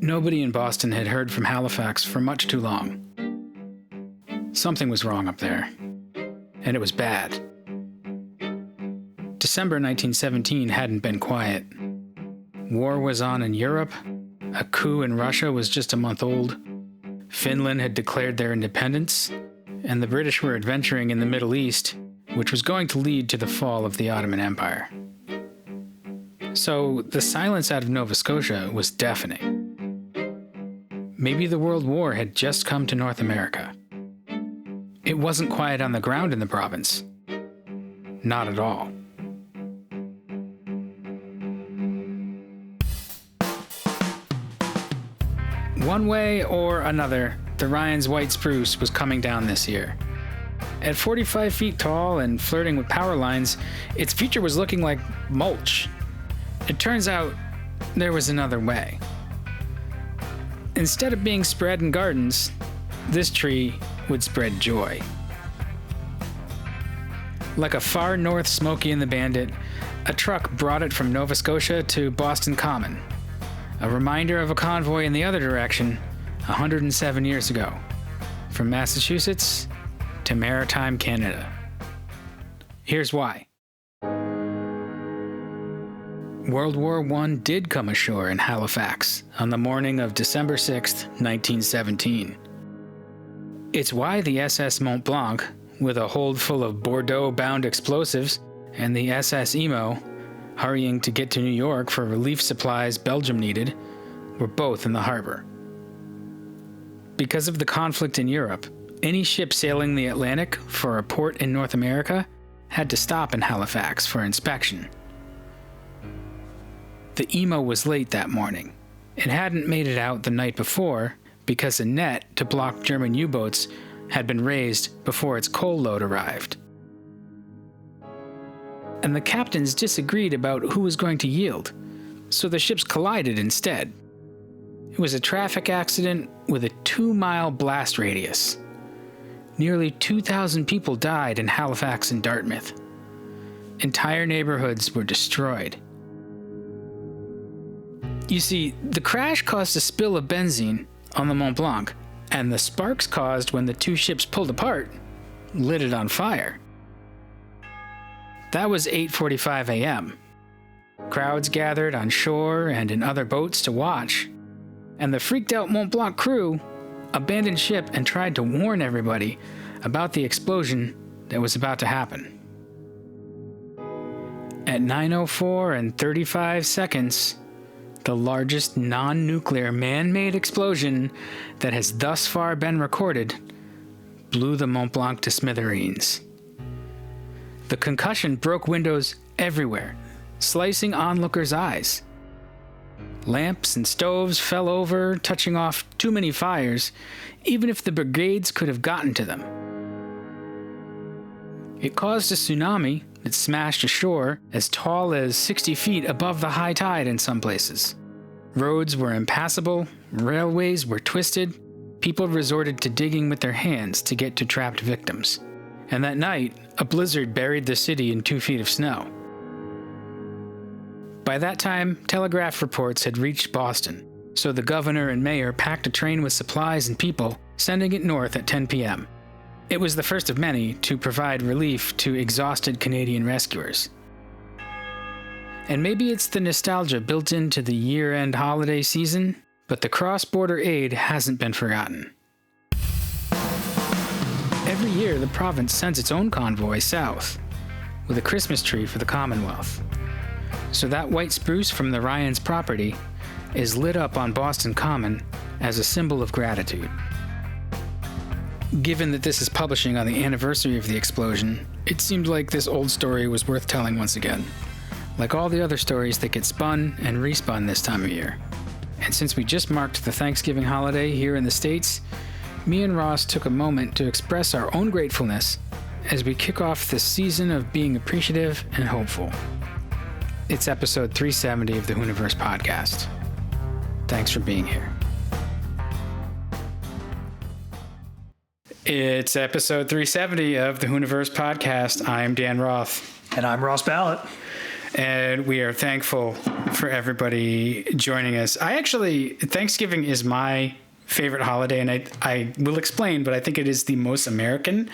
Nobody in Boston had heard from Halifax for much too long. Something was wrong up there, and it was bad. December 1917 hadn't been quiet. War was on in Europe, a coup in Russia was just a month old, Finland had declared their independence, and the British were adventuring in the Middle East, which was going to lead to the fall of the Ottoman Empire. So the silence out of Nova Scotia was deafening. Maybe the World War had just come to North America. It wasn't quiet on the ground in the province. Not at all. One way or another, the Ryan's white spruce was coming down this year. At 45 feet tall and flirting with power lines, its future was looking like mulch. It turns out there was another way. Instead of being spread in gardens, this tree would spread joy. Like a far north Smokey and the Bandit, a truck brought it from Nova Scotia to Boston Common, a reminder of a convoy in the other direction 107 years ago, from Massachusetts to maritime Canada. Here's why. World War I did come ashore in Halifax on the morning of December 6, 1917. It's why the SS Mont Blanc, with a hold full of Bordeaux-bound explosives, and the SS Emo, hurrying to get to New York for relief supplies Belgium needed, were both in the harbor. Because of the conflict in Europe, any ship sailing the Atlantic for a port in North America had to stop in Halifax for inspection. The Emo was late that morning. It hadn't made it out the night before because a net to block German U-boats had been raised before its coal load arrived. And the captains disagreed about who was going to yield, so the ships collided instead. It was a traffic accident with a 2-mile blast radius. Nearly 2,000 people died in Halifax and Dartmouth. Entire neighborhoods were destroyed. You see, the crash caused a spill of benzene on the Mont Blanc, and the sparks caused when the two ships pulled apart lit it on fire. That was 8:45 a.m. Crowds gathered on shore and in other boats to watch, and the freaked-out Mont Blanc crew abandoned ship and tried to warn everybody about the explosion that was about to happen. At 9:04 and 35 seconds, the largest non-nuclear man-made explosion that has thus far been recorded blew the Mont Blanc to smithereens. The concussion broke windows everywhere, slicing onlookers' eyes. Lamps and stoves fell over, touching off too many fires, even if the brigades could have gotten to them. It caused a tsunami that smashed ashore as tall as 60 feet above the high tide in some places. Roads were impassable, railways were twisted, people resorted to digging with their hands to get to trapped victims. And that night, a blizzard buried the city in 2 feet of snow. By that time, telegraph reports had reached Boston, so the governor and mayor packed a train with supplies and people, sending it north at 10 p.m. It was the first of many to provide relief to exhausted Canadian rescuers. And maybe it's the nostalgia built into the year-end holiday season, but the cross-border aid hasn't been forgotten. Every year, the province sends its own convoy south, with a Christmas tree for the Commonwealth. So that white spruce from the Ryans' property is lit up on Boston Common as a symbol of gratitude. Given that this is publishing on the anniversary of the explosion, it seemed like this old story was worth telling once again, like all the other stories that get spun and respun this time of year. And since we just marked the Thanksgiving holiday here in the States, me and Ross took a moment to express our own gratefulness as we kick off this season of being appreciative and hopeful. It's episode 370 of the Hooniverse podcast. Thanks for being here. It's episode 370 of the Hooniverse podcast. I'm Dan Roth. And I'm Ross Ballett. and we are thankful for everybody joining us. Thanksgiving is my favorite holiday, and I will explain, but I think it is the most American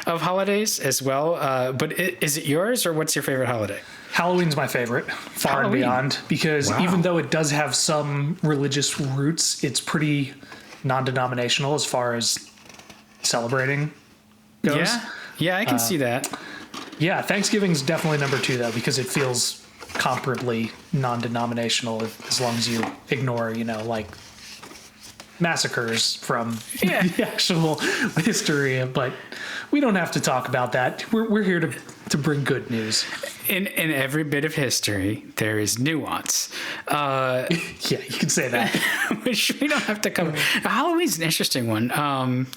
of holidays as well. But is it yours, or what's your favorite holiday? Halloween's my favorite, far and beyond, because even though it does have some religious roots, it's pretty non-denominational as far as celebrating goes. Yeah, I can see that. Yeah, Thanksgiving's definitely number 2, though, because it feels comparably non-denominational as long as you ignore, like massacres from the actual history. But we don't have to talk about that. We're here to bring good news. In every bit of history, there is nuance. Yeah, you can say that. Which we don't have to cover. Halloween's an interesting one.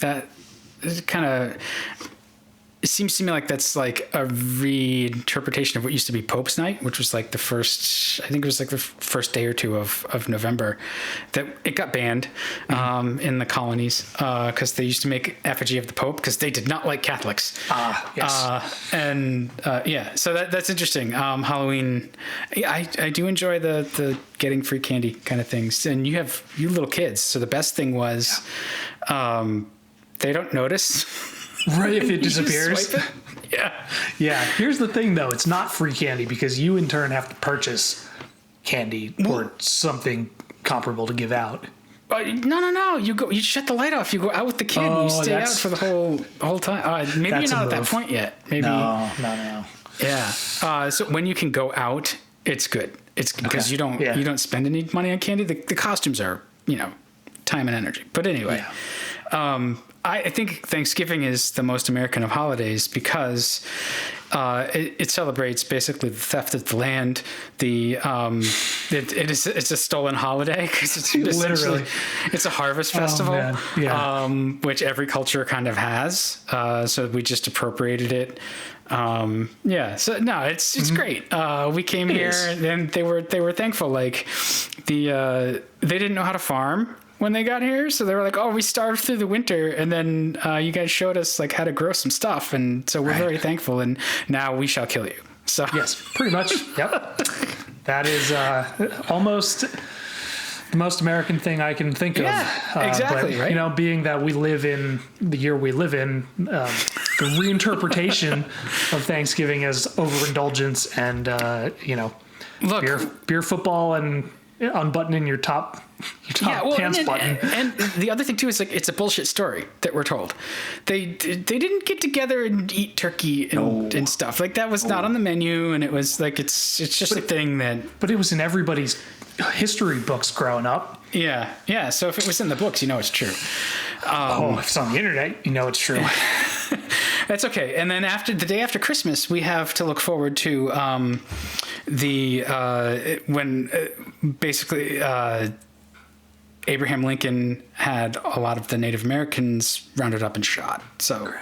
That is kind of... It seems to me like that's like a reinterpretation of what used to be Pope's Night, which was like the first day or 2 of November, that it got banned in the colonies because they used to make effigy of the Pope because they did not like Catholics. Yes. So that's interesting. Halloween, I do enjoy the getting free candy kind of things. And you little kids. So the best thing was they don't notice. Right, if it disappears. Yeah. Here's the thing, though. It's not free candy because you, in turn, have to purchase candy or something comparable to give out. No. You shut the light off. You go out with the kid. And you stay out for the whole time. Maybe you're not at that point yet. Maybe. No. Yeah. So when you can go out, it's good. It's because you don't spend any money on candy. The costumes are time and energy. But anyway. Yeah. I think Thanksgiving is the most American of holidays because it celebrates basically the theft of the land. It's a stolen holiday because it's literally it's a harvest festival, which every culture kind of has. So we just appropriated it. So no, it's great. We came here and they were thankful. Like they didn't know how to farm when they got here, so they were like, "Oh, we starved through the winter, and then you guys showed us like how to grow some stuff, and so we're very thankful. And now we shall kill you." So yes, pretty much. Yep, that is almost the most American thing I can think of. Exactly. But, right. Being that we live in the year we live in, the reinterpretation of Thanksgiving as overindulgence and beer, football, and unbuttoning your top pants button. And the other thing too is like it's a bullshit story that we're told. They didn't get together and eat turkey and stuff. Like that was not on the menu, and it was like it's just a thing that. But it was in everybody's history books growing up. Yeah. So if it was in the books, it's true. If it's on the internet, it's true. That's okay. And then the day after Christmas, we have to look forward to when Abraham Lincoln had a lot of the Native Americans rounded up and shot. So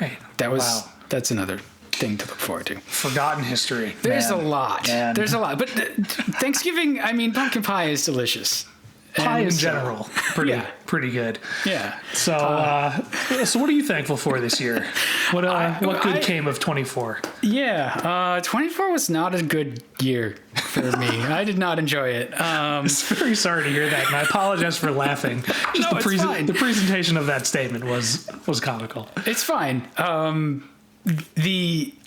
that's another thing to look forward to. Forgotten history. There's a lot. There's a lot. But Thanksgiving, pumpkin pie is delicious. Pie in general, pretty good. Yeah. So, so what are you thankful for this year? What good came of 24? Yeah, 24 was not a good year for me. I did not enjoy it. I'm very sorry to hear that, and I apologize for laughing. The presentation of that statement was comical. It's fine.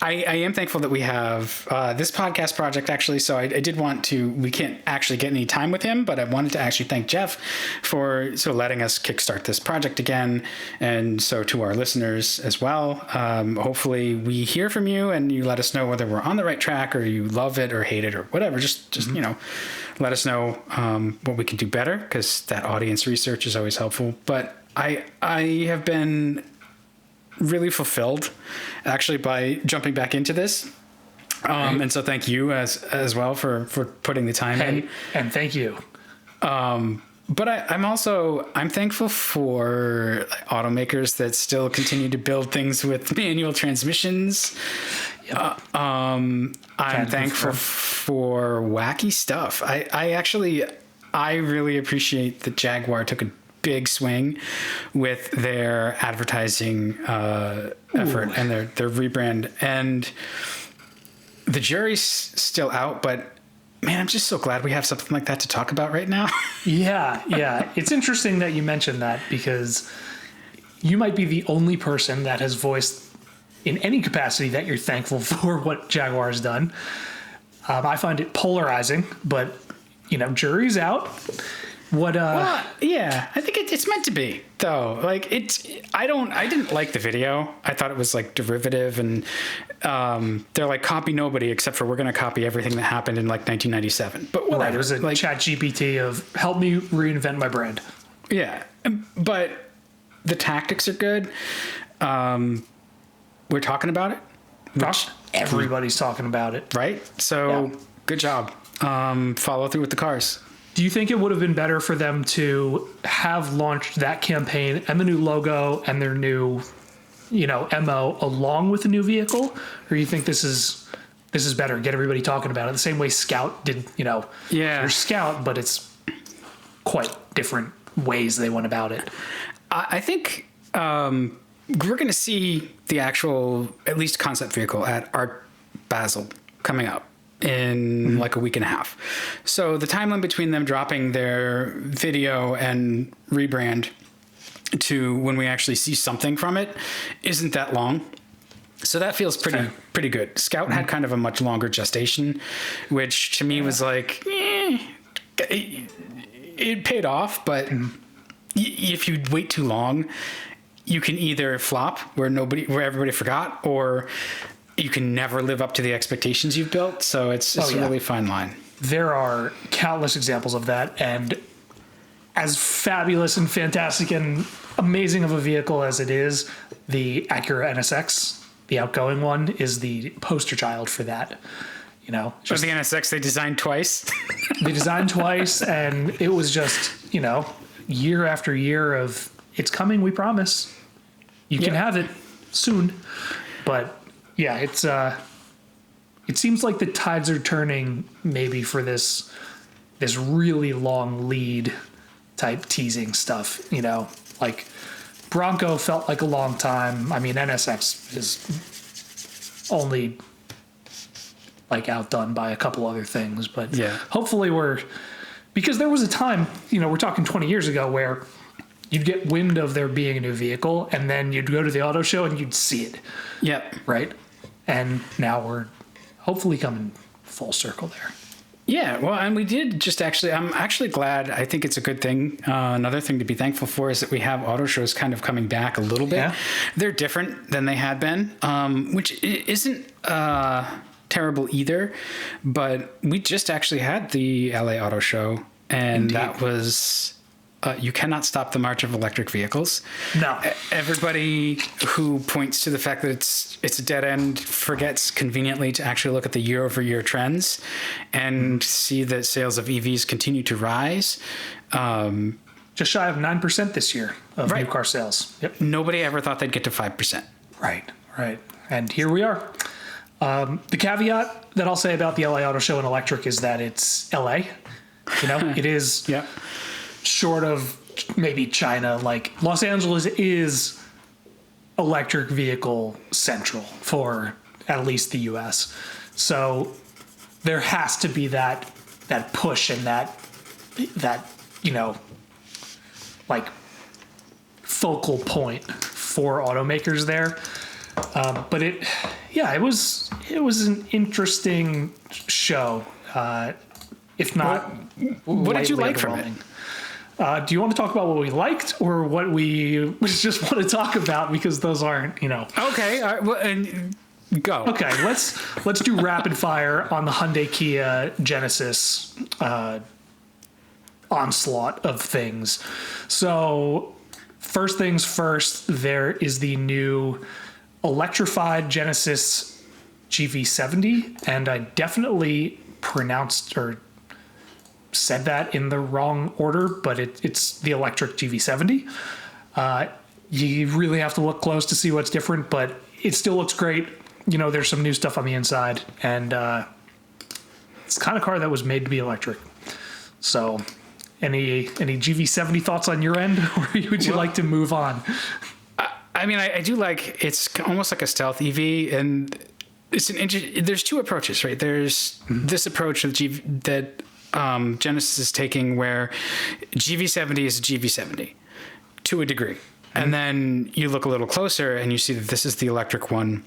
I am thankful that we have this podcast project actually. So I did want to. We can't actually get any time with him, but I wanted to actually thank Jeff for letting us kickstart this project again, and so to our listeners as well. Hopefully, we hear from you and you let us know whether we're on the right track or you love it or hate it or whatever. Just let us know what we can do better because that audience research is always helpful. But I have been really fulfilled actually by jumping back into this. And so thank you as well for putting the time in. And thank you. But I'm thankful for automakers that still continue to build things with manual transmissions. Yep. I'm thankful for wacky stuff. I really appreciate that Jaguar took a big swing with their advertising effort and their rebrand, and the jury's still out, but Man, I'm just so glad we have something like that to talk about right now. Yeah. It's interesting that you mentioned that because you might be the only person that has voiced in any capacity that you're thankful for what Jaguar has done. I find it polarizing, but jury's out. Well, yeah, I think it's meant to be though. Like I didn't like the video. I thought it was like derivative, and they're like copy nobody except for we're going to copy everything that happened in like 1997. But whatever. Right, it was a like, chat GPT of help me reinvent my brand. Yeah, but the tactics are good. We're talking about it. Everybody's talking about it, right? So good job. Follow through with the cars. Do you think it would have been better for them to have launched that campaign and the new logo and their new, MO along with the new vehicle? Or do you think this is better? Get everybody talking about it the same way Scout did, their Scout, but it's quite different ways they went about it. I think we're going to see the actual, at least concept vehicle at Art Basel coming up in like a week and a half. So the timeline between them dropping their video and rebrand to when we actually see something from it isn't that long. So that feels pretty good. Scout had kind of a much longer gestation, which to me was like, it paid off, but if you wait too long, you can either flop where everybody forgot, or you can never live up to the expectations you've built. So it's a really fine line. There are countless examples of that. And as fabulous and fantastic and amazing of a vehicle as it is, the Acura NSX, the outgoing one, is the poster child for that. For the NSX, they designed twice. They designed twice, and it was just, year after year of, it's coming, we promise. You can have it soon. But yeah, it seems like the tides are turning maybe for this really long lead type teasing stuff, like Bronco felt like a long time. I mean, NSX is only like outdone by a couple other things, but hopefully because there was a time, we're talking 20 years ago where you'd get wind of there being a new vehicle and then you'd go to the auto show and you'd see it. Yep. Right. And now we're hopefully coming full circle there. Yeah, well, and we did just I'm actually glad. I think it's a good thing. Another thing to be thankful for is that we have auto shows kind of coming back a little bit. Yeah. They're different than they had been, which isn't terrible either. But we just actually had the LA Auto Show, and that was... you cannot stop the march of electric vehicles. No. Everybody who points to the fact that it's a dead end forgets conveniently to actually look at the year-over-year trends and see that sales of EVs continue to rise. Just shy of 9% this year of new car sales. Yep. Nobody ever thought they'd get to 5%. Right. And here we are. The caveat that I'll say about the LA Auto Show and electric is that it's LA. It is... Yeah. Short of maybe China, like Los Angeles is electric vehicle central for at least the US. So there has to be that push and that like focal point for automakers there. But it was an interesting show. If not, what did you like from it? Do you want to talk about what we liked or what we just want to talk about? Because those aren't, Okay. All right, well, and go. Okay. Let's do rapid fire on the Hyundai Kia Genesis onslaught of things. So first things first, there is the new electrified Genesis GV70, and I definitely pronounced or said that in the wrong order, but it's the electric GV70. You really have to look close to see what's different, but it still looks great. There's some new stuff on the inside, and it's the kind of car that was made to be electric. So any GV70 thoughts on your end, or would you like to move on? I mean, I do like, it's almost like a stealth EV, and there's two approaches, right? There's this approach that Genesis is taking where GV70 is a GV70 to a degree. And then you look a little closer and you see that this is the electric one.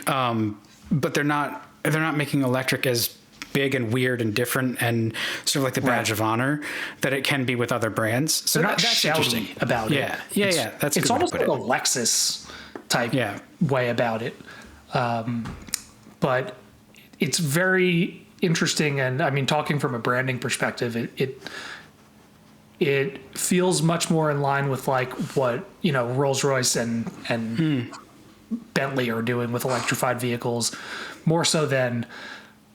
But they're not making electric as big and weird and different and sort of like the badge of honor that it can be with other brands. So they're not shouty about it. Yeah. That's it's almost like a Lexus type way about it. But it's very interesting. And I mean, talking from a branding perspective, it feels much more in line with like what, Rolls-Royce and Bentley are doing with electrified vehicles, more so than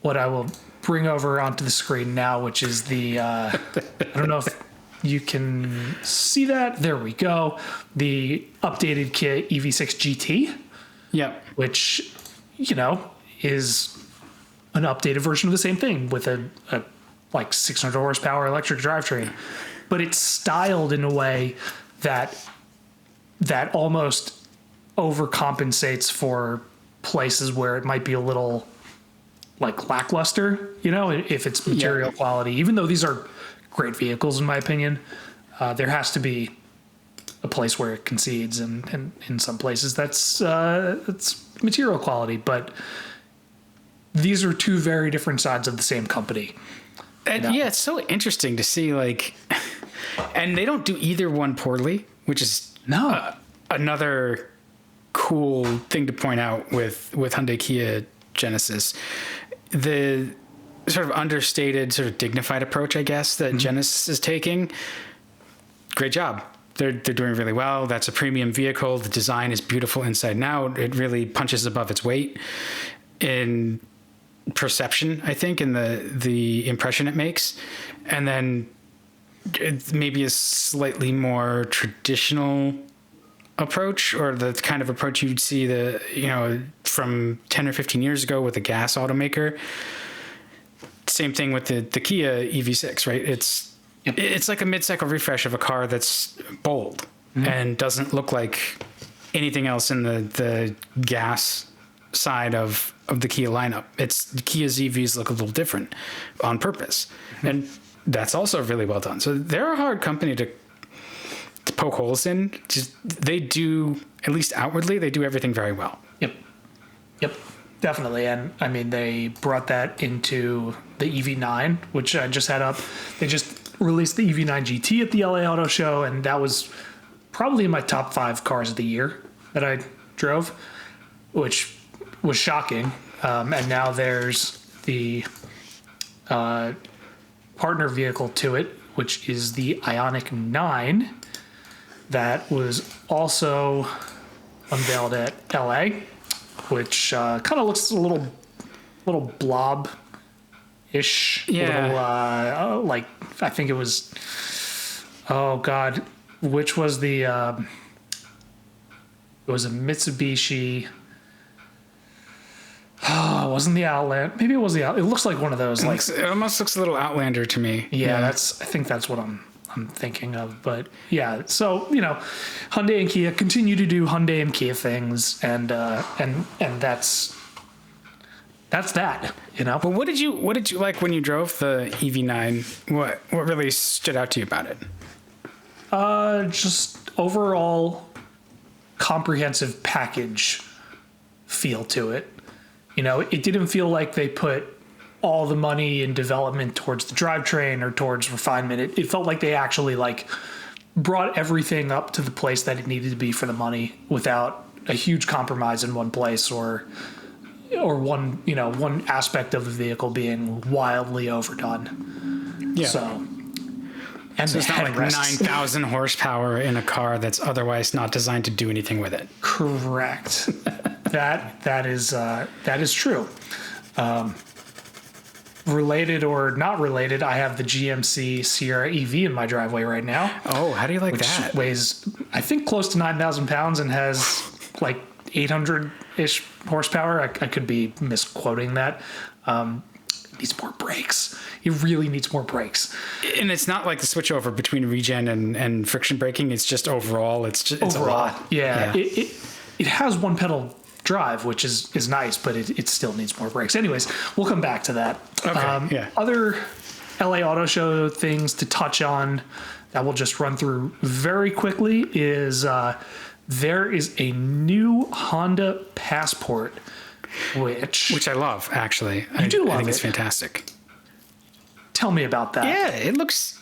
what I will bring over onto the screen now, which is the, I don't know if you can see that. There we go. The updated Kia EV6 GT. Yep. Which, is an updated version of the same thing with a like 600 horsepower electric drivetrain. But it's styled in a way that almost overcompensates for places where it might be a little like lackluster, if it's material quality. Even though these are great vehicles, in my opinion, there has to be a place where it concedes, and in some places that's material quality. But these are two very different sides of the same company. And it's so interesting to see, like, and they don't do either one poorly, which is another cool thing to point out with Hyundai Kia Genesis. The sort of understated, sort of dignified approach, I guess, that Genesis is taking. Great job. They're doing really well. That's a premium vehicle. The design is beautiful inside and out. It really punches above its weight in perception, I think, in the impression it makes. And then maybe a slightly more traditional approach, or the kind of approach you'd see from 10 or 15 years ago with a gas automaker. Same thing with the Kia EV6, right? It's like a mid-cycle refresh of a car that's bold and doesn't look like anything else in the gas side of the Kia lineup. The Kia's EVs look a little different on purpose. And that's also really well done. So they're a hard company to poke holes in. They do, at least outwardly, they do everything very well. Yep, definitely. And I mean, they brought that into the EV9, which I just had up. They just released the EV9 GT at the LA Auto Show, and that was probably in my top 5 cars of the year that I drove, which was shocking. And now there's the partner vehicle to it, which is the Ioniq 9, that was also unveiled at LA, which kind of looks a little blob-ish. Yeah. Like, I think it was, which was the, it was a Mitsubishi. Oh, it wasn't the Outlander. Maybe it was the Outlander. It looks like one of those. It almost looks a little Outlander to me. Yeah, I think that's what I'm thinking of. But yeah, so Hyundai and Kia continue to do Hyundai and Kia things, and that's that. But what did you like when you drove the EV9? What really stood out to you about it? Just overall comprehensive package feel to it. It didn't feel like they put all the money in development towards the drivetrain or towards refinement. It felt like they actually brought everything up to the place that it needed to be for the money without a huge compromise in one place or one aspect of the vehicle being wildly overdone. Yeah. So it's not like 9,000 horsepower in a car that's otherwise not designed to do anything with it. Correct. That is true. Related or not related, I have the GMC Sierra EV in my driveway right now. Oh, how do you like that? Which weighs, I think, close to 9,000 pounds and has like 800-ish horsepower. I could be misquoting that. Needs more brakes. It really needs more brakes. And it's not like the switchover between regen and friction braking. It's just overall. It's a lot. Yeah. It has one pedal drive, which is nice, but it still needs more brakes. Anyways, we'll come back to that. Okay, Other LA Auto Show things to touch on that we'll just run through very quickly is there is a new Honda Passport, which I love, actually. I think it's fantastic. Tell me about that. Yeah, it looks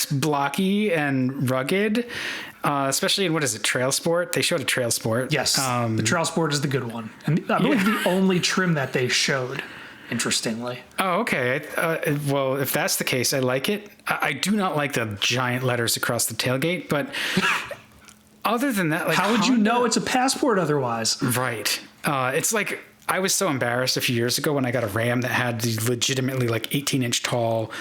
blocky and rugged, especially in, what is it, Trail Sport? They showed a Trail Sport. Yes, the Trail Sport is the good one. And I believe the only trim that they showed, interestingly. Oh, okay. Well, if that's the case, I like it. I do not like the giant letters across the tailgate, but other than that, like, how would you know it's a Passport otherwise? Right. It's like, I was so embarrassed a few years ago when I got a Ram that had these legitimately like 18-inch tall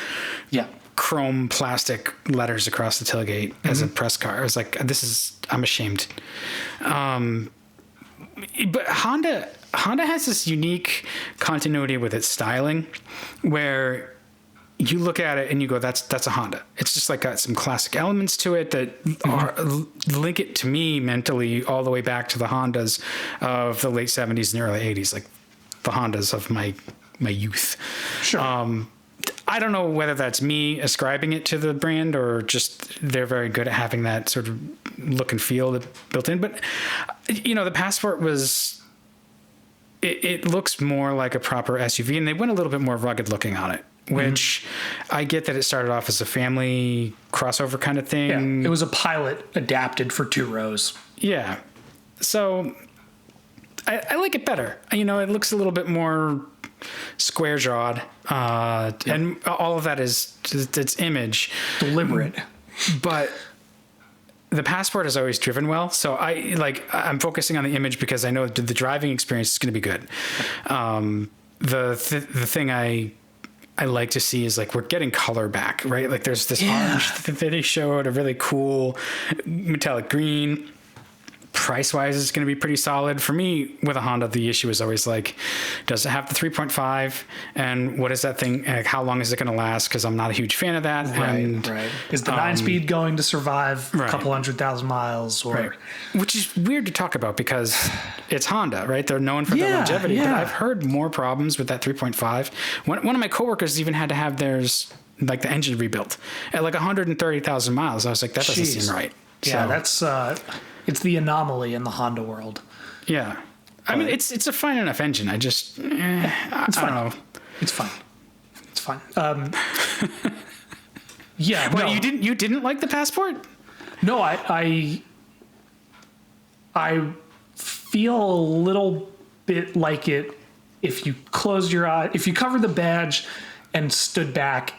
chrome plastic letters across the tailgate as a press car. I was like, I'm ashamed. But Honda has this unique continuity with its styling where you look at it and you go, that's a Honda. It's just like got some classic elements to it that link it to me mentally all the way back to the Hondas of the late 70s and early 80s, like the Hondas of my youth. Sure. I don't know whether that's me ascribing it to the brand or just they're very good at having that sort of look and feel built in. But, the Passport it looks more like a proper SUV, and they went a little bit more rugged looking on it. Which I get that it started off as a family crossover kind of thing. Yeah, it was a Pilot adapted for 2 rows. Yeah. So I like it better. It looks a little bit more square jawed. And all of that is its image. Deliberate. But the Passport has always driven well. So I'm focusing on the image because I know the driving experience is going to be good. The thing I like to see is like we're getting color back, right? Like there's this orange that they showed, a really cool metallic green. Price-wise, it's going to be pretty solid. For me, with a Honda, the issue is always like, does it have the 3.5? And what is that thing? Like, how long is it going to last? Because I'm not a huge fan of that. Right. Is the 9-speed going to survive a couple 100,000 miles? Which is weird to talk about because it's Honda, right? They're known for their longevity. Yeah. But I've heard more problems with that 3.5. One of my coworkers even had to have theirs, like the engine rebuilt at like 130,000 miles. I was like, that doesn't seem right. Yeah, that's... it's the anomaly in the Honda world. Yeah. I mean, it's a fine enough engine. I just, I don't know. It's fine. It's fine. Well, you didn't like the Passport? No, I feel a little bit like it if you closed your eye, if you covered the badge and stood back,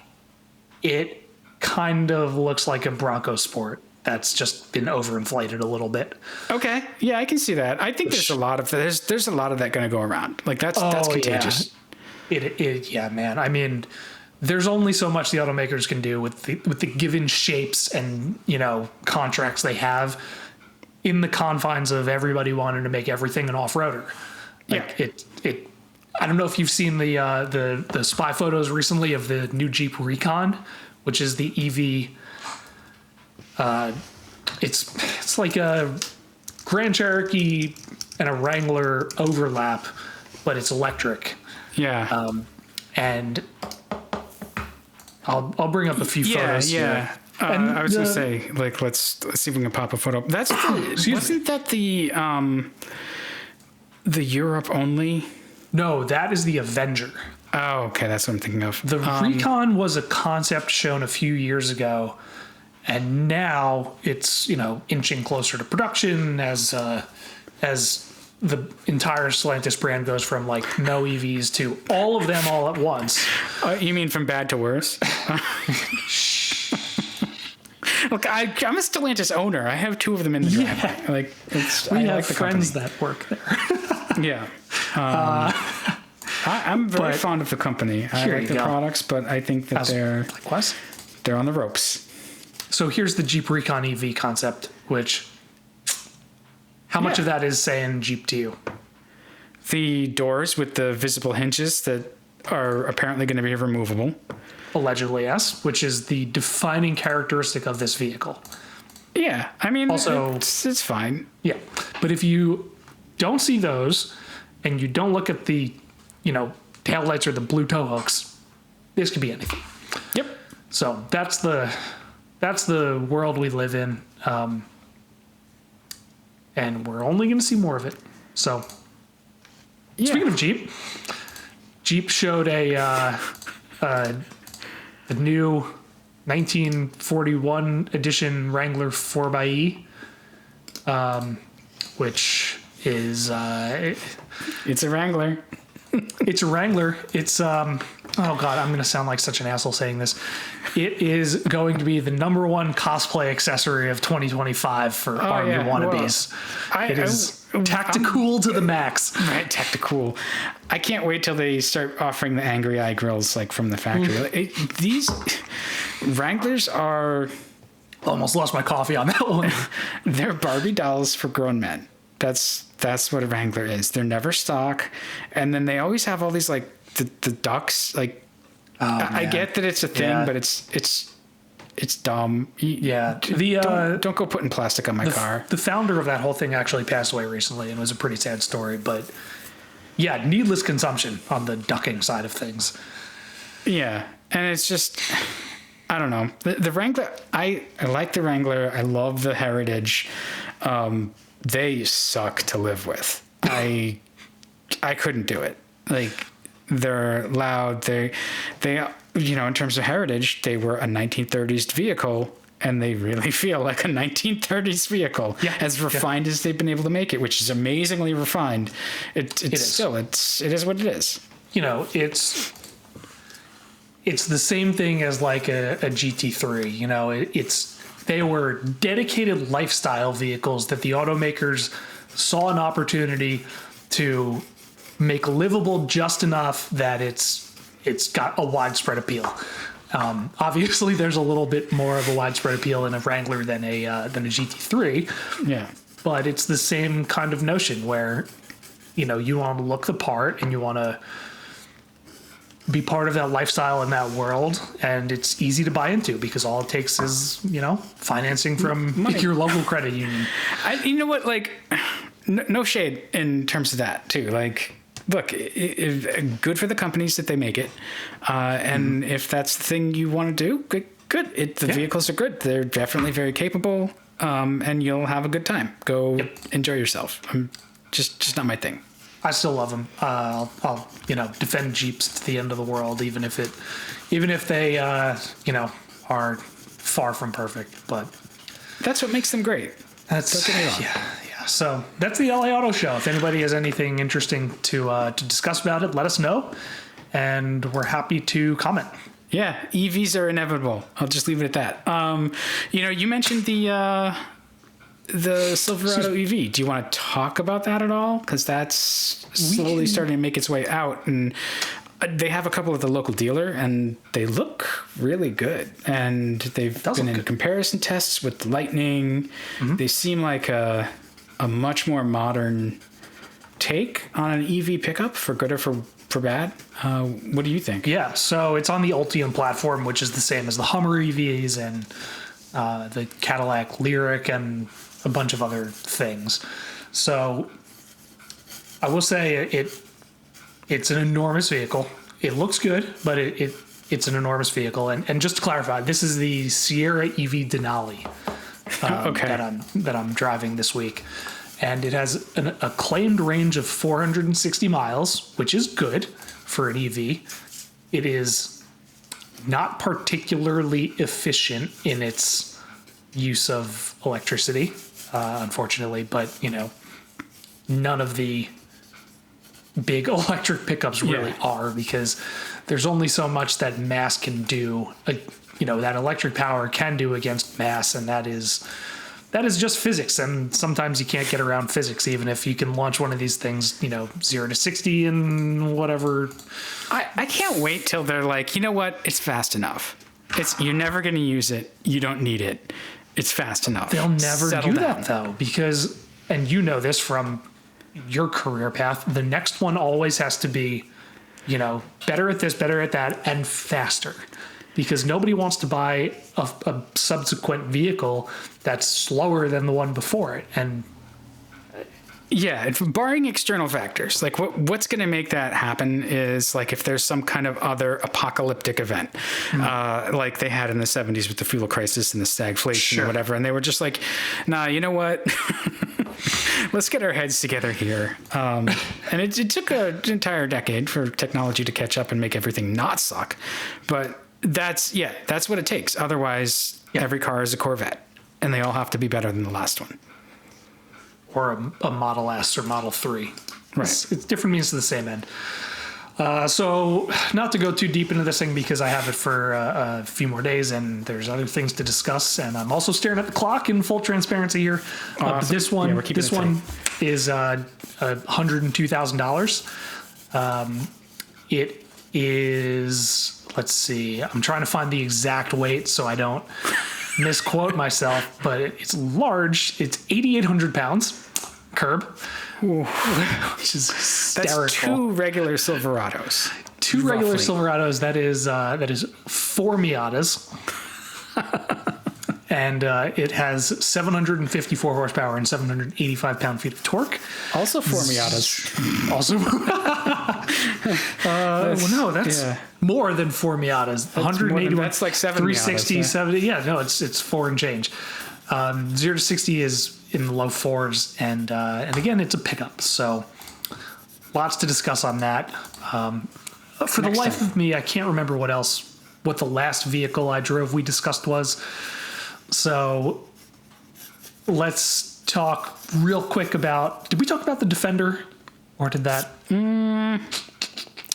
it kind of looks like a Bronco Sport. That's just been overinflated a little bit. Okay, yeah, I can see that. I think there's a lot of that going to go around. Like that's contagious. Yeah, man. I mean, there's only so much the automakers can do with the given shapes and contracts they have in the confines of everybody wanting to make everything an off-roader. I don't know if you've seen the spy photos recently of the new Jeep Recon, which is the EV. It's like a Grand Cherokee and a Wrangler overlap, but it's electric. Yeah. And I'll bring up a few photos. Yeah. I was gonna say, like, let's see if we can pop a photo. Wasn't that the Europe only? No, that is the Avenger. Oh, okay, that's what I'm thinking of. The Recon was a concept shown a few years ago. And now it's, inching closer to production as the entire Stellantis brand goes from like no EVs to all of them all at once. You mean from bad to worse? Look, I'm a Stellantis owner. I have 2 of them in the driveway. Yeah. Like we have friends that work there. Yeah. I'm very fond of the company. I like the products, but I think that they're on the ropes. So here's the Jeep Recon EV concept, which, how much of that is saying Jeep to you? The doors with the visible hinges that are apparently going to be removable. Allegedly, yes, which is the defining characteristic of this vehicle. Yeah, I mean, also, it's fine. Yeah, but if you don't see those, and you don't look at the, taillights or the blue tow hooks, this could be anything. Yep. So that's the world we live in, and we're only going to see more of it. So, speaking of Jeep showed a new 1941 edition Wrangler 4xe, which is it's a Wrangler. It's a Wrangler. It's oh god, I'm gonna sound like such an asshole saying this. It is going to be the #1 cosplay accessory of 2025 for Army wannabes. It is tactical to the max. Right, tactical. I can't wait till they start offering the angry eye grills like from the factory. These Wranglers are almost lost my coffee on that one. They're Barbie dolls for grown men. That's what a Wrangler is. They're never stock, and then they always have all these like the ducks. Like, I get that it's a thing, but it's dumb. Don't go putting plastic on my car. The founder of that whole thing actually passed away recently, and it was a pretty sad story. But yeah, needless consumption on the ducking side of things. Yeah, and it's just, I don't know. The Wrangler, I like the Wrangler. I love the heritage. They suck to live with. I couldn't do it. Like, they're loud. They in terms of heritage, they were a 1930s vehicle, and they really feel like a 1930s vehicle. Yeah, as refined as they've been able to make it, which is amazingly refined. It is what it is. It's the same thing as like a GT3. They were dedicated lifestyle vehicles that the automakers saw an opportunity to make livable just enough that it's got a widespread appeal. Obviously, there's a little bit more of a widespread appeal in a Wrangler than a GT3. Yeah, but it's the same kind of notion where you want to look the part and you want to be part of that lifestyle in that world, and it's easy to buy into because all it takes is financing from your local credit union. You know what? Like, no shade in terms of that too. Like, look, good for the companies that they make it, and if that's the thing you want to do, good. The vehicles are good. They're definitely very capable, and you'll have a good time. Go enjoy yourself. Just not my thing. I still love them. I'll defend Jeeps to the end of the world, even if they are far from perfect. But that's what makes them great. Don't get me wrong. Yeah. So that's the LA Auto Show. If anybody has anything interesting to discuss about it, let us know, and we're happy to comment. Yeah, EVs are inevitable. I'll just leave it at that. You mentioned the Silverado EV. Do you want to talk about that at all? Because that's slowly starting to make its way out, and they have a couple of the local dealer, and they look really good. And they've been in comparison tests with Lightning. Mm-hmm. They seem like a much more modern take on an EV pickup, for good or for bad. What do you think? Yeah, so it's on the Ultium platform, which is the same as the Hummer EVs and the Cadillac Lyric and a bunch of other things. So I will say it's an enormous vehicle. It looks good, but it's an enormous vehicle. And just to clarify, this is the Sierra EV Denali that I'm driving this week. And it has an acclaimed range of 460 miles, which is good for an EV. It is not particularly efficient in its use of electricity, unfortunately, but none of the big electric pickups really are, because there's only so much that mass can do, that electric power can do against mass, and that is just physics, and sometimes you can't get around physics, even if you can launch one of these things, 0 to 60 in whatever. I can't wait till they're like, you know what, it's fast enough. You're never going to use it. You don't need it. It's fast enough. They'll never do that, though, because, and this from your career path, the next one always has to be, better at this, better at that, and faster. Because nobody wants to buy a subsequent vehicle that's slower than the one before it. And Yeah, barring external factors, like what's going to make that happen is like if there's some kind of other apocalyptic event, like they had in the 70s with the fuel crisis and the stagflation or whatever, and they were just like, nah, you know what? Let's get our heads together here. And it took an entire decade for technology to catch up and make everything not suck. But that's what it takes. Otherwise, every car is a Corvette, and they all have to be better than the last one. Or a Model S or Model 3. Right. It's different means to the same end. So not to go too deep into this thing because I have it for a few more days and there's other things to discuss. And I'm also staring at the clock in full transparency here. Awesome. This one is $102,000. It is, let's see, I'm trying to find the exact weight so I don't misquote myself, but it's large. It's 8,800 pounds curb, which is hysterical. That's two regular Silverados. Two regular Silverados. That is 4 Miatas. And it has 754 horsepower and 785 pound-feet of torque. Also 4 Miatas. Also. That's more than 4 Miatas. 181. That's like 7 360, Miatas. 70. Yeah, no, it's 4 and change. 0 to 60 is in the low 4s, and again, it's a pickup. So lots to discuss on that. For the life of me, I can't remember what the last vehicle I drove we discussed was. So let's talk real quick did we talk about the Defender or did that? I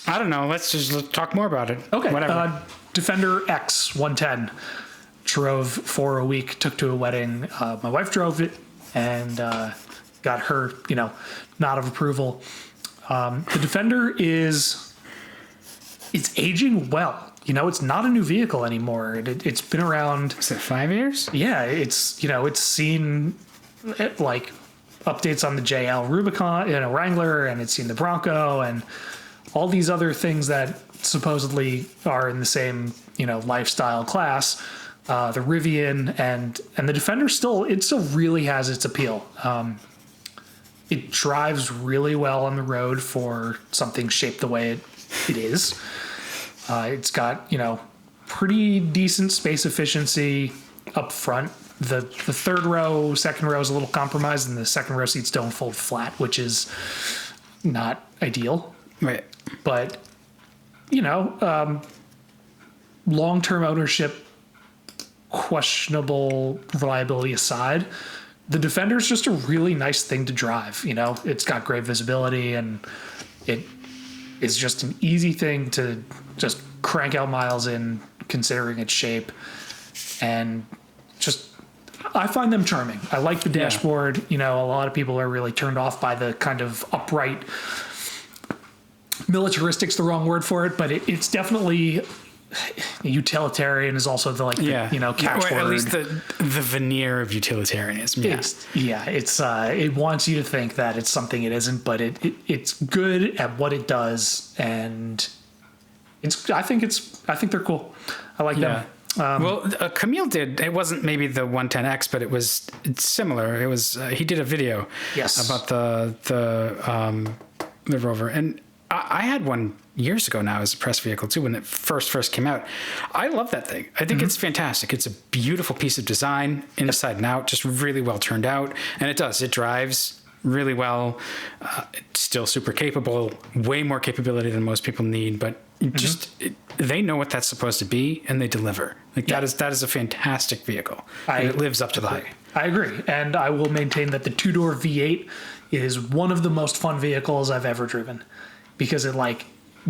don't know. Let's talk more about it. Okay. Whatever. Defender X 110 drove for a week, took to a wedding. My wife drove it and got her, nod of approval. The Defender it's aging well. It's not a new vehicle anymore. It's been around. Is it 5 years? Yeah, it's seen like updates on the JL Rubicon, Wrangler, and it's seen the Bronco and all these other things that supposedly are in the same lifestyle class. The Rivian and the Defender still really has its appeal. It drives really well on the road for something shaped the way it is. It's got, pretty decent space efficiency up front. The third row, second row is a little compromised, and the second row seats don't fold flat, which is not ideal. Right. But, long-term ownership, questionable reliability aside, the Defender is just a really nice thing to drive. It's got great visibility, and it is just an easy thing to just crank out miles in, considering its shape. And I find them charming. I like the dashboard. A lot of people are really turned off by the kind of upright, militaristic's the wrong word for it, but it's definitely utilitarian is also the catchword. Or at least the veneer of utilitarianism. Yeah. It wants you to think that it's something it isn't, but it's good at what it does, and I think they're cool. I like them. Camille did. It wasn't maybe the 110X, but it's similar. It was he did a video about the Rover, and I had one years ago now as a press vehicle too when it first came out. I love that thing. I think it's fantastic. It's a beautiful piece of design, inside and out, just really well turned out, and it drives really well. It's still super capable, way more capability than most people need, but they know what that's supposed to be, and they deliver. That is a fantastic vehicle, and it lives up to the hype. I agree, and I will maintain that the two-door V8 is one of the most fun vehicles I've ever driven, because it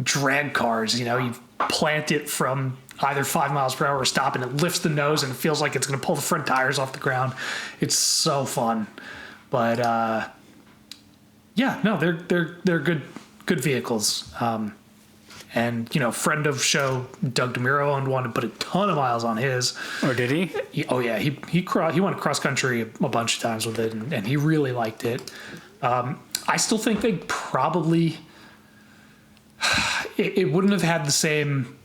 drag cars. You plant it from either 5 miles per hour or stop, and it lifts the nose, and it feels like it's going to pull the front tires off the ground. It's so fun, but they're good vehels. And friend of show Doug DeMuro owned one and put a ton of miles on his. Oh, did he? He went cross country a bunch of times with it, and he really liked it. I still think they probably it wouldn't have had the same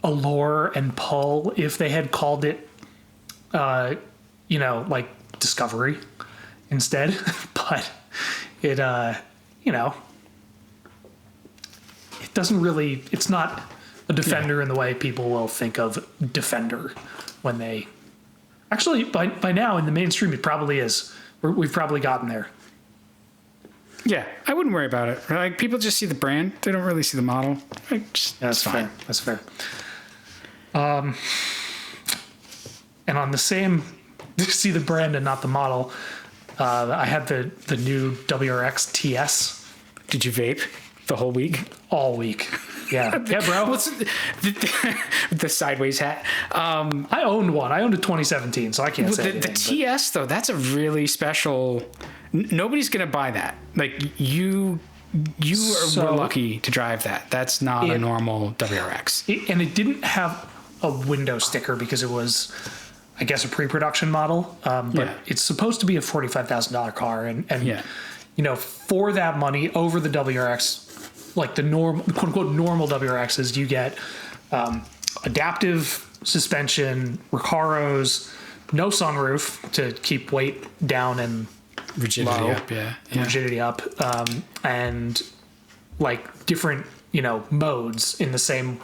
allure and pull if they had called it, Discovery instead. But it it doesn't really. It's not a Defender in the way people will think of Defender when they. Actually, by now in the mainstream, it probably is. We've probably gotten there. Yeah, I wouldn't worry about it. Like, people just see the brand; they don't really see the model. That's fine. That's fair. And on the same, see the brand and not the model. I had the new WRX TS. Did you vape the whole week? All week. Yeah, yeah, bro. What's the sideways hat? I owned one. I owned a 2017, so I can't say anything. The TS though, that's a really special. Nobody's gonna buy that. Like you were lucky to drive that. That's not a normal WRX. And it didn't have a window sticker because it was, I guess, a pre-production model. But it's supposed to be a $45,000 car, and for that money over the WRX. Like the quote unquote normal WRXs, you get adaptive suspension, Recaros, no sunroof to keep weight down and rigidity low, up, rigidity up, and like different modes in the same,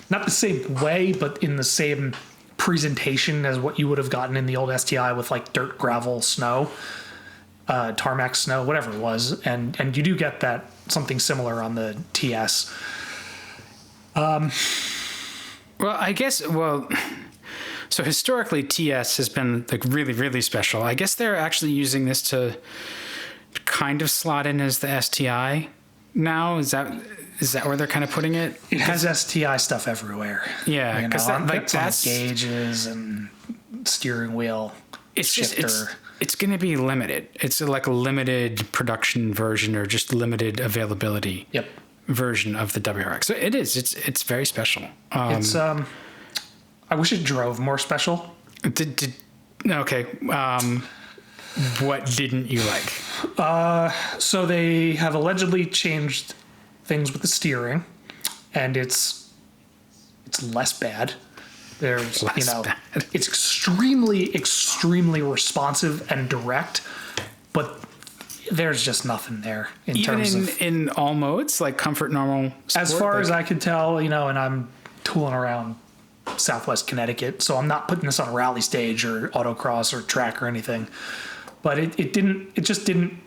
not the same way, but in the same presentation as what you would have gotten in the old STI with like dirt, gravel, snow. Tarmac, snow, whatever it was, and you do get that something similar on the TS. Well, I guess so historically TS has been like really, really special. I guess they're actually using this to kind of slot in as the STI now. Is that where they're kind of putting it? It has STI stuff everywhere. Yeah, because that's gauges and steering wheel. It's shifter. It's going to be limited. It's like a limited production version or just limited availability version of the WRX. So it is. It's very special. It's I wish it drove more special. Okay. What didn't you like? So they have allegedly changed things with the steering, and it's less bad. There's, it's extremely, extremely responsive and direct, but there's just nothing there in all modes, like comfort, normal, sport, as far as I can tell, and I'm tooling around Southwest Connecticut, so I'm not putting this on a rally stage or autocross or track or anything, but it just didn't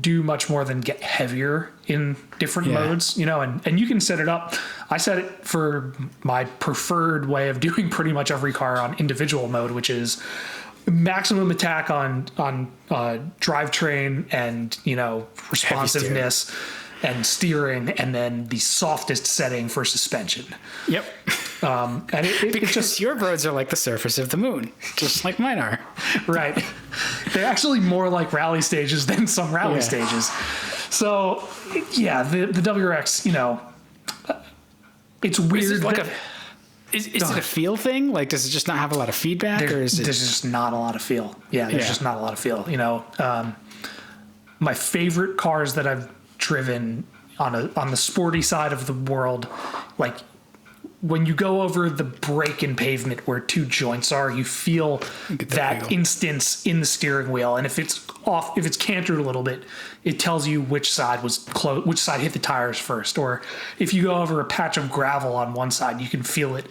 do much more than get heavier in different modes, and you can set it up. I set it for my preferred way of doing pretty much every car on individual mode, which is maximum attack on drivetrain and responsiveness and steering, and then the softest setting for suspension. Yep. And because your roads are like the surface of the moon, just like mine are. Right. They're actually more like rally stages than some rally stages. So, yeah, the WRX, it's weird. Is it a feel thing? Like, does it just not have a lot of feedback, there's just not a lot of feel? Yeah, there's just not a lot of feel. My favorite cars that I've driven on the sporty side of the world, like when you go over the break in pavement where two joints are, you feel that instance in the steering wheel. And if it's off, if it's cantered a little bit, it tells you which side was close, which side hit the tires first. Or if you go over a patch of gravel on one side, you can feel it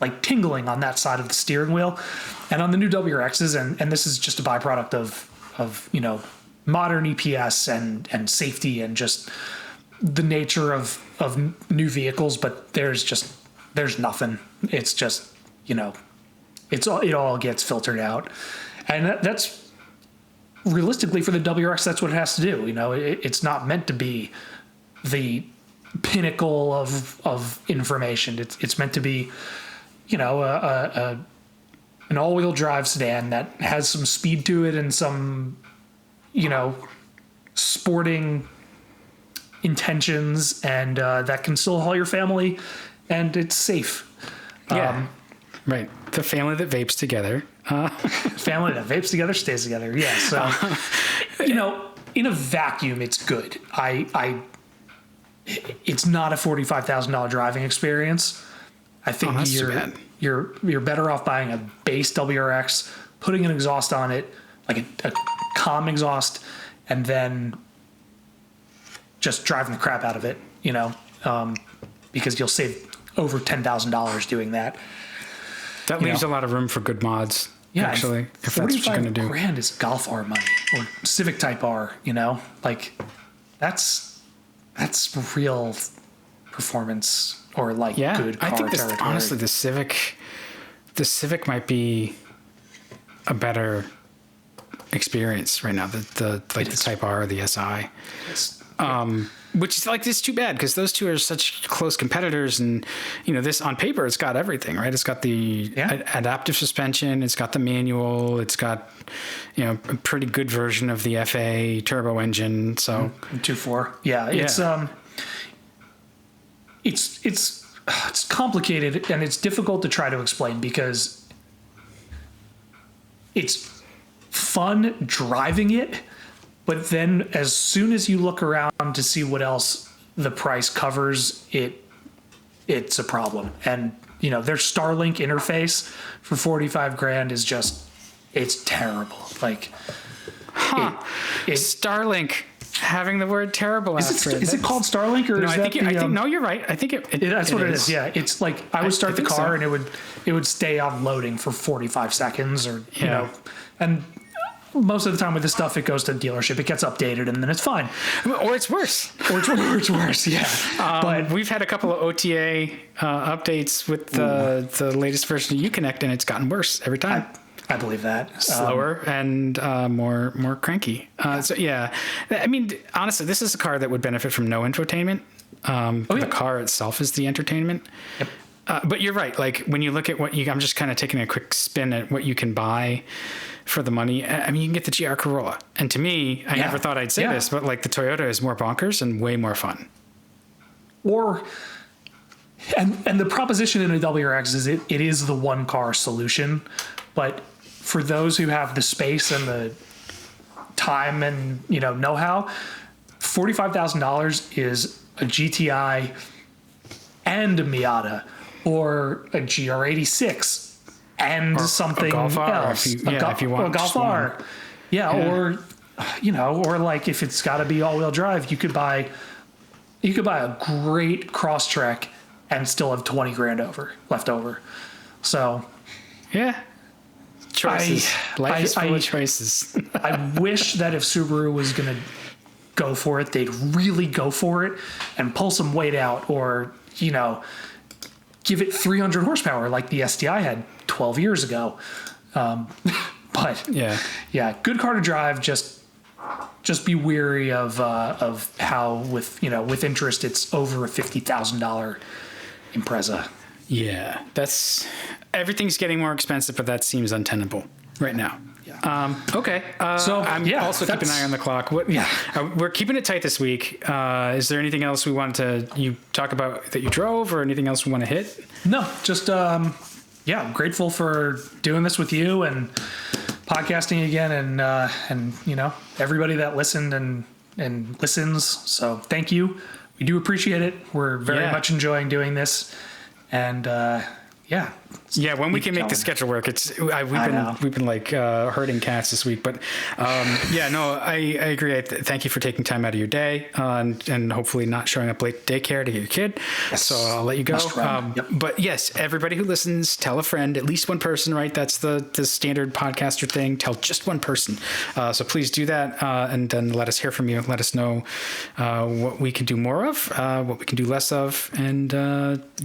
like tingling on that side of the steering wheel. And on the new WRXs, and this is just a byproduct of modern EPS and safety and just the nature of new vehicles, but there's nothing. It's just, it all gets filtered out. And that's realistically for the WRX, that's what it has to do. It's not meant to be the pinnacle of information. It's meant to be, an all-wheel drive sedan that has some speed to it and some, sporting intentions, and that can still haul your family, and it's safe. Right. The family that vapes together. Family that vapes together stays together. Yeah. So, in a vacuum, it's good. It's not a $45,000 driving experience. I think you're better off buying a base WRX, putting an exhaust on it, like a comm exhaust, and then just driving the crap out of it, because you'll save over $10,000 doing that. That leaves a lot of room for good mods. Yeah, actually, if that's what you're going to do. $45,000 is Golf R money or Civic Type R. Like that's real performance or like good car I think territory. honestly, the Civic might be a better experience right now. The Type R or the SI. Which is like, it's too bad because those two are such close competitors, and this on paper it's got everything, right? It's got the adaptive suspension, it's got the manual, it's got a pretty good version of the FA turbo engine. So 2.4, it's complicated and it's difficult to try to explain because it's fun driving it. But then as soon as you look around to see what else the price covers, it's a problem. And, their Starlink interface for $45,000 is it's terrible. Like, Starlink having the word terrible after it. Is it called Starlink or is that no, you're right. I think that's what it is. Yeah. It's like I would start the car and it would stay on loading for 45 seconds or, and most of the time with this stuff, it goes to the dealership, it gets updated, and then it's fine. Or it's worse. Or it's worse, yeah. But we've had a couple of OTA updates with the latest version of Uconnect, and it's gotten worse every time. I believe that. Slower and more cranky. So, yeah. I mean, honestly, this is a car that would benefit from no infotainment. The car itself is the entertainment. Yep. But you're right. Like, when you look at I'm just kind of taking a quick spin at what you can buy for the money. I mean, you can get the GR Corolla. And to me, I never thought I'd say this, but like the Toyota is more bonkers and way more fun. And the proposition in a WRX is it is the one car solution. But for those who have the space and the time and, know-how, $45,000 is a GTI and a Miata or a GR86 and something Golf R, else. if you want a Golf R. Or like if it's got to be all-wheel drive, you could buy a great Crosstrek and still have $20,000 left over. So, choices. Life is full of choices. I wish that if Subaru was going to go for it, they'd really go for it and pull some weight out, or give it 300 horsepower like the STI had 12 years ago. But good car to drive. Just be wary of how with interest it's over a $50,000 Impreza. Yeah, everything's getting more expensive, but that seems untenable right now. Yeah. Okay. So I'm also keeping an eye on the clock. We're keeping it tight this week. Is there anything else we wanted to talk about that you drove, or anything else we want to hit? No, just I'm grateful for doing this with you and podcasting again, and everybody that listened and listens. So thank you. We do appreciate it. We're very much enjoying doing this, and when we can make the schedule work. We've been like herding cats this week, but I agree. Thank you for taking time out of your day and hopefully not showing up late to daycare to get your kid. Yes. So I'll let you go. But yes, everybody who listens, tell a friend, at least one person, right? That's the standard podcaster thing. Tell just one person. So please do that, and then let us hear from you. Let us know what we can do more of, what we can do less of, and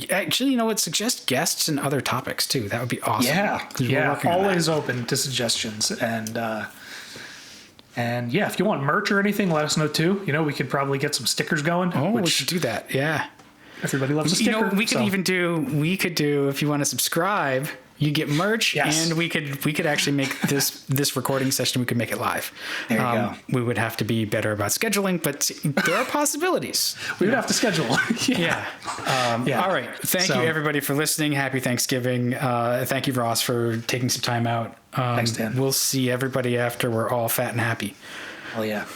actually, suggest guests and other topics too. That would be awesome. Yeah. Always open to suggestions, and if you want merch or anything, let us know too. We could probably get some stickers going. We should do that. Yeah. Everybody loves a sticker. We could do, if you want to subscribe, you get merch, and we could actually make this recording session, we could make it live. There you go. We would have to be better about scheduling, but there are possibilities. We would have to schedule. All right. Thank you, everybody, for listening. Happy Thanksgiving. Thank you, Ross, for taking some time out. Thanks, Dan. We'll see everybody after we're all fat and happy. Oh, yeah.